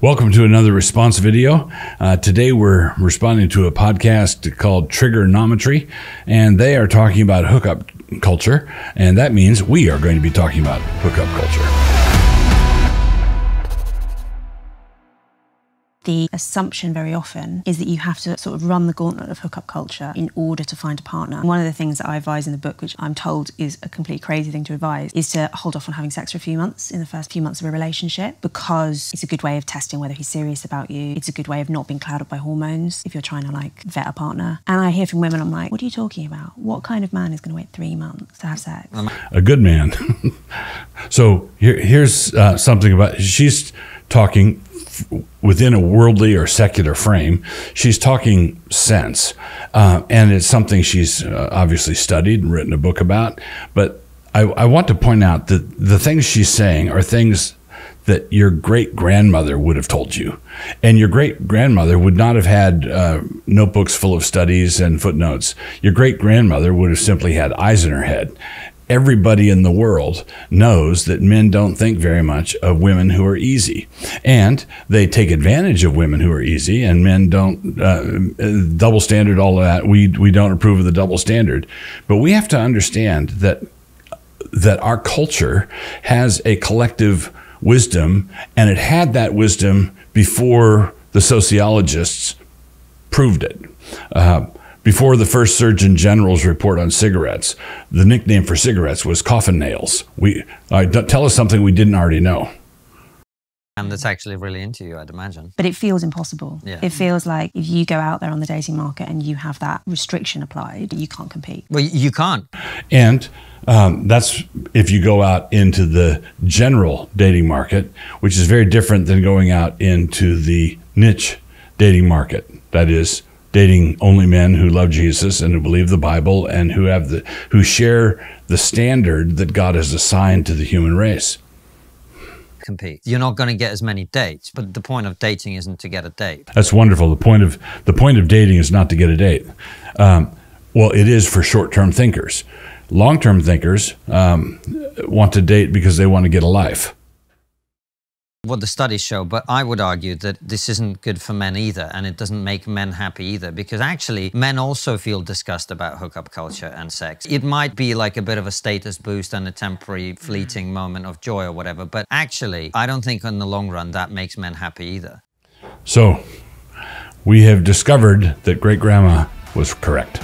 Welcome to another response video. Today we're responding to a podcast called Trigonometry, and they are talking about hookup culture, and that means we are going to be talking about hookup culture. The assumption very often is that you have to sort of run the gauntlet of hookup culture in order to find a partner. And one of the things that I advise in the book, which I'm told is a completely crazy thing to advise, is to hold off on having sex for a few months in the first few months of a relationship, because it's a good way of testing whether he's serious about you. It's a good way of not being clouded by hormones if you're trying to vet a partner. And I hear from women, I'm like, what are you talking about? What kind of man is going to wait 3 months to have sex? A good man. So here's something about, she's talking within a worldly or secular frame. She's talking sense, and it's something she's obviously studied and written a book about. But I want to point out that the things she's saying are things that your great-grandmother would have told you. And your great-grandmother would not have had notebooks full of studies and footnotes. Your great-grandmother would have simply had eyes in her head. Everybody in the world knows that men don't think very much of women who are easy, and they take advantage of women who are easy, and men don't. Double standard, all of that. We don't approve of the double standard, but we have to understand that our culture has a collective wisdom, and it had that wisdom before the sociologists proved it. Before the first Surgeon General's report on cigarettes, the nickname for cigarettes was coffin nails. Tell us something we didn't already know. And that's actually really into you, I'd imagine. But it feels impossible. Yeah. It feels like if you go out there on the dating market and you have that restriction applied, you can't compete. Well, you can't. And that's if you go out into the general dating market, which is very different than going out into the niche dating market. That is, dating only men who love Jesus and who believe the Bible and who share the standard that God has assigned to the human race. Compete. You're not going to get as many dates, but the point of dating isn't to get a date. That's wonderful. The point of dating is not to get a date. Well, it is for short-term thinkers. Long-term thinkers want to date because they want to get a life. What the studies show, but I would argue that this isn't good for men either, and it doesn't make men happy either, because actually men also feel disgust about hookup culture and sex. It might be like a bit of a status boost and a temporary fleeting moment of joy or whatever, but actually I don't think in the long run that makes men happy either. So we have discovered that great-grandma was correct.